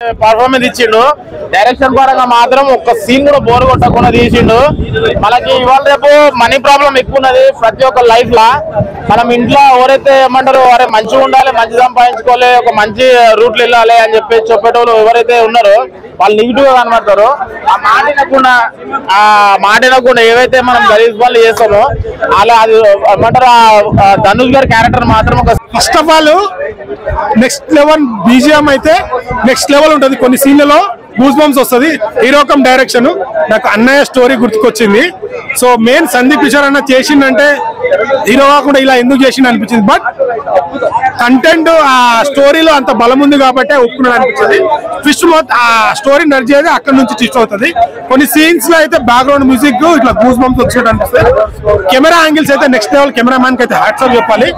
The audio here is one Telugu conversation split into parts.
పర్ఫార్మెన్స్ ఇచ్చిండు. డైరెక్షన్ పరంగా మాత్రం ఒక్క సీన్ కూడా బోర్ కొట్టకుండా తీసిండు. మనకి ఇవాళ రేపు మనీ ప్రాబ్లం ఎక్కువ ఉన్నది ప్రతి ఒక్క లైఫ్ లా. మనం ఇంట్లో ఎవరైతే ఏమంటారు అరే మంచిగా ఉండాలి, మంచి సంపాదించుకోవాలి, ఒక మంచి రూట్లు వెళ్ళాలి అని చెప్పి చెప్పేటోళ్ళు ఎవరైతే ఉన్నారో వాళ్ళు నెగిటివ్ గా కనబడతారు. ఆ మాట వినకుండా ఏవైతే మనం గలీజ్ పనులు చేస్తామో అలా అది ఏమంటారు ధనుష్ గారి క్యారెక్టర్ మాత్రం ఒక first of all next level BGM అయితే నెక్స్ట్ లెవెల్ ఉంటుంది. కొన్ని సీన్లలో గూస్ బంప్స్ వస్తుంది. హీరోకం డైరెక్షన్ నాకు అన్నయ్య స్టోరీ గుర్తుకొచ్చింది. సో మెయిన్ సందీప్ కిషోర్ అన్న చేసిందంటే హీరో కాకుండా ఇలా ఎందుకు చేసింది అనిపించింది. బట్ కంటెంట్ ఆ స్టోరీలో అంత బలం ఉంది కాబట్టి ఒప్పుకున్నాడు అనిపించింది. ట్విస్ట్ ఆ స్టోరీ నడిచేది అక్కడ నుంచి ట్విస్ట్ అవుతుంది. కొన్ని సీన్స్ లో అయితే బ్యాక్గ్రౌండ్ మ్యూజిక్ ఇట్లా గూస్ బంప్స్ వచ్చినట్టు అనిపిస్తుంది. కెమెరా యాంగిల్స్ అయితే నెక్స్ట్ లెవెల్. కెమెరామ్యాన్ కి అయితే హ్యాట్స్ ఆఫ్ చెప్పాలి.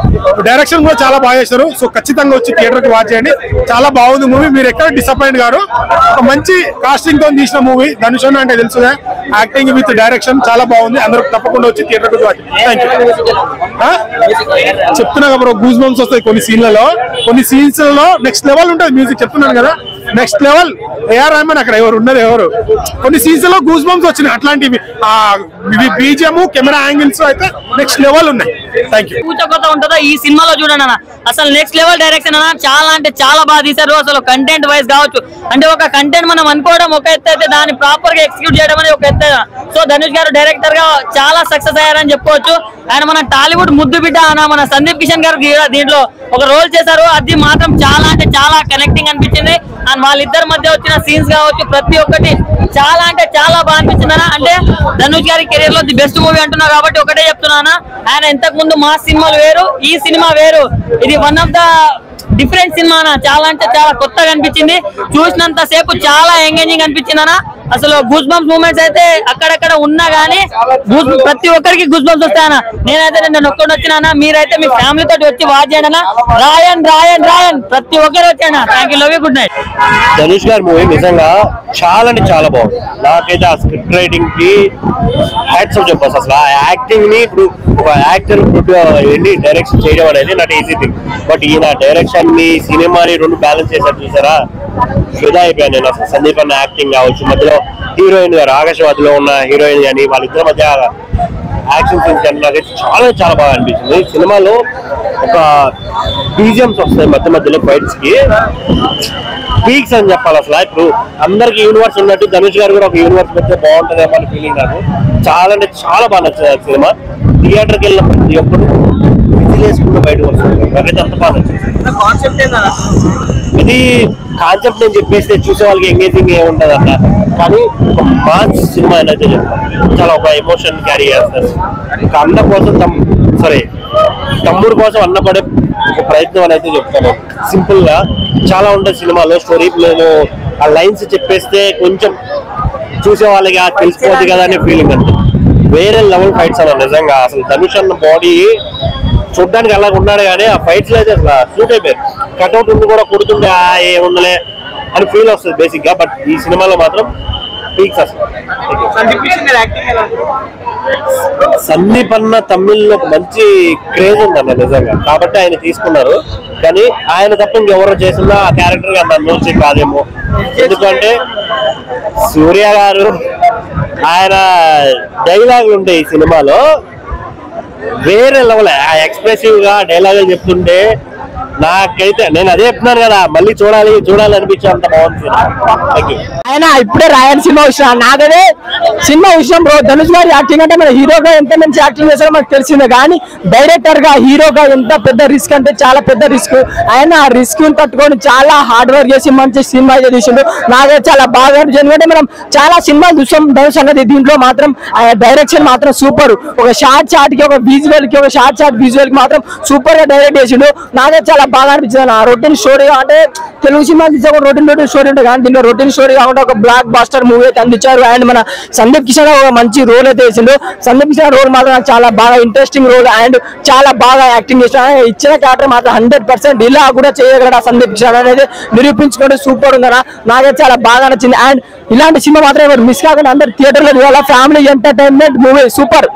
డైరెక్షన్ కూడా చాలా బాగా చేశారు. సో ఖచ్చితంగా వచ్చి థియేటర్ కి వాచ్ చేయండి. చాలా బాగుంది మూవీ. మీరు ఎక్కడ డిసప్పాయింట్ గారు. ఒక మంచి కాస్టింగ్ తో తీసిన మూవీ ధనుష్ అంటే తెలుసుగా. యాక్టింగ్ విత్ డైరెక్షన్ చాలా బాగుంది. అందరూ తప్పకుండా వచ్చి థియేటర్ కి వాచ్ చేయండి. చెప్తున్నా కదా గూస్ బంప్స్ వస్తాయి కొన్ని సీన్లలో. కొన్ని సీన్స్ లలో నెక్స్ట్ లెవెల్ ఉంటుంది మ్యూజిక్. చెప్తున్నాను కదా నెక్స్ట్ లెవెల్. ఏఆర్ రెహమాన్ అక్కడ ఎవరు ఉన్నది ఎవరు. కొన్ని సీన్స్ లో గూస్ బంప్స్ వచ్చినాయి. అట్లాంటివి బీజిఎం కెమెరా యాంగిల్స్ అయితే నెక్స్ట్ లెవెల్ ఉన్నాయి. Thank you. ఉంటుందో ఈ సినిమాలో చూడండి అన్న, అసలు నెక్స్ట్ లెవెల్ డైరెక్షన్ అన్న. చాలా అంటే చాలా బాగా తీశారు. అసలు కంటెంట్ వైజ్ కావచ్చు అంటే ఒక కంటెంట్ మనం అనుకోవడం ఒక ఎత్తు అయితే దాన్ని ప్రాపర్ గా ఎగ్జిక్యూట్ చేయడం అనేది ఒక ఎత్తు. సో ధనుష్ గారు డైరెక్టర్ గా చాలా సక్సెస్ అయ్యారని చెప్పుకోవచ్చు. ఆయన మన టాలీవుడ్ ముద్దు బిడ్డ అన్న మన సందీప్ కిషన్ గారు దీంట్లో ఒక రోల్ చేశారు. అది మాత్రం చాలా అంటే చాలా కనెక్టింగ్ అనిపించింది. అండ్ వాళ్ళిద్దరి మధ్య వచ్చిన సీన్స్ కావచ్చు ప్రతి ఒక్కటి చాలా అంటే చాలా బాగా అనిపించింది అన్న. అంటే ధనుష్ గారి కెరీర్ లో ది బెస్ట్ మూవీ అంటున్నా కాబట్టి ఒకటే చెప్తున్నా, ఆయన ఇంతకు ముందు మా సినిమాలు వేరు, ఈ సినిమా వేరు. ఇది one of the different cinema అన్న. చాలా అంటే చాలా కొత్తగా అనిపించింది. చూసినంత సేపు చాలా ఎంగేజింగ్ అనిపించింది అన్న. అసలు గూస్ బంప్స్ మూమెంట్స్ అయితే అక్కడక్కడ ఉన్నా గానీ ప్రతి ఒక్కరికి గూస్ బంప్స్ వస్తాయన్న. నేనైతే నేను ఒక్కడిని వచ్చినా, మీరైతే మీ ఫ్యామిలీ తోటి వచ్చి వాచ్ చేయండి అన్న. రాయన్ రాయన్ రాయన్ ప్రతి ఒక్కరు వచ్చాయన్న. Thank you. Love you. Good night. Dhanush గారి మూవీ నిజంగా చాలా అంటే చాలా బాగుంది. నాకైతే ఆ స్క్రిప్ట్ రైటింగ్ కి హ్యాట్స్ ఆఫ్ చెప్పాల్సి. అసలు ఆ యాక్టింగ్ ని ఇప్పుడు ఒక యాక్టర్ వెళ్ళి డైరెక్షన్ చేయడం అనేది నాకు ఈజీ థింగ్. బట్ ఈయన డైరెక్షన్ ని సినిమాని రెండు బ్యాలెన్స్ చేశారు చూసారా. ఫిదా అయిపోయాను నేను. అసలు సందీప్ అన్న యాక్టింగ్ కావచ్చు, మధ్యలో హీరోయిన్ గారు ఆకాశవాదిలో ఉన్న హీరోయిన్ కానీ వాళ్ళిద్దరి మధ్య యాక్షన్ సీన్స్ కానీ నాకైతే చాలా చాలా బాగా అనిపించింది. సినిమాలో ఒక బీజిఎంస్ వస్తాయి మధ్య మధ్యలో ఫైట్స్ కి పీక్స్ అని చెప్పాలి. అసలు ఇప్పుడు అందరికి యూనివర్స్ ఉన్నట్టు ధనుష్ గారు కూడా ఒక యూనివర్స్ పెడితే బాగుంటుందేమో అని ఫీలింగ్ నాకు. చాలా అంటే చాలా బాగా నచ్చింది ఆ సినిమా. థియేటర్కి వెళ్ళిన ప్రతి ఒక్కరు విజిల్ వేసుకుంటూ బయటకు వస్తుంది. నాకైతే అంత బాగా నచ్చింది. ఇది కాన్సెప్ట్ నేను చెప్పేస్తే చూసే వాళ్ళకి ఎంగేజింగ్ ఏముంటది అన్న, కానీ ఒక మాస్ సినిమా అయితే చెప్తాను. చాలా ఒక ఎమోషన్ క్యారీ చేస్తారు. ఒక అన్న కోసం తమ్ముడు కోసం అన్నపడే ఒక ప్రయత్నం అని అయితే చెప్తాను. సింపుల్ గా చాలా ఉంటుంది సినిమాలో స్టోరీ. నేను ఆ లైన్స్ చెప్పేస్తే కొంచెం చూసే వాళ్ళకి తెలిసిపోద్ది కదా అనే ఫీలింగ్ అంటే వేరే లెవెల్ ఫైట్స్ అన్న. నిజంగా అసలు ధనుష్ అన్న బాడీ చూడ్డానికి అలా ఉన్నాడు కానీ ఆ ఫైట్స్ లో అయితే అసలు సూట్ అయిపోయారు. కట్అవుట్ ఉండి కూడా కొడుతుంటే ఏముందలే అని ఫీల్ వస్తుంది బేసిక్ గా. బట్ ఈ సినిమాలో మాత్రం పీక్స్ అసలు. సందీప్ అన్న తమిళ్లో మంచి క్రేజ్ ఉందన్న నిజంగా, కాబట్టి ఆయన తీసుకున్నారు. కానీ ఆయన తప్ప ఇంకెవరో చేసిన ఆ క్యారెక్టర్ గా నన్ను కాదేమో. ఎందుకంటే సూర్య గారు ఆయన డైలాగులు ఉంటాయి ఈ సినిమాలో వేరే లెవెల్. ఆ ఎక్స్ప్రెసివ్ గా డైలాగులు చెప్తుంటే నాకైతే నేను అదే చెప్తున్నాను కదా, మళ్ళీ చూడాలి అనిపించే అంత బాగుంది. ఆయన ఇప్పుడే రాయన్ సినిమా విషయం నాకదే సినిమా విషయం బ్రో. ధనుష్ గారి యాక్టింగ్ అంటే మన హీరోగా ఎంత మంచి యాక్టింగ్ చేశారో మనకు తెలిసిందే. కానీ డైరెక్టర్ గా హీరోగా ఎంత పెద్ద రిస్క్ అంటే చాలా పెద్ద రిస్క్. ఆయన ఆ రిస్క్ తట్టుకొని చాలా హార్డ్ వర్క్ చేసి మంచి సినిమా అయితే తీసిండు. నాకైతే చాలా బాగా ఎందుకంటే మనం చాలా సినిమాలు చూసాం ధనుష్ అన్నది. దీంట్లో మాత్రం డైరెక్షన్ మాత్రం సూపర్. ఒక షార్ట్ కి ఒక విజువల్ కి ఒక షార్ట్ విజువల్ కి మాత్రం సూపర్ గా డైరెక్ట్ చేసిండు. నాకైతే చాలా బాగా అనిపించింది. ఆ రొటీన్ స్టోరీ అంటే తెలుగు సినిమా తీసే ఒక రొటీన్ స్టోరీ ఉంటుంది కానీ దీంట్లో రొటీన్ స్టోరీ కాకుండా ఒక బ్లాక్ బాస్టర్ మూవీ అయితే అందించారు. అండ్ మన సందీప్ కిషన్ ఒక మంచి రోల్ అయితే వేసిండు. సందీప్ కిషన్ రోల్ మాత్రం నాకు చాలా బాగా ఇంట్రెస్టింగ్ రోల్ అండ్ చాలా బాగా యాక్టింగ్ చేసిన. ఇచ్చిన క్యారెక్టర్ మాత్రం 100% ఇలా కూడా చేయగలడు సందీప్ కిషన్ అనేది నిరూపించుకుంటే సూపర్ ఉందన్న. నాకైతే చాలా బాగా నచ్చింది. అండ్ ఇలాంటి సినిమా మాత్రం ఎవరు మిస్ కాకుండా అందరు థియేటర్లో చూడాలి. Family entertainment movie super.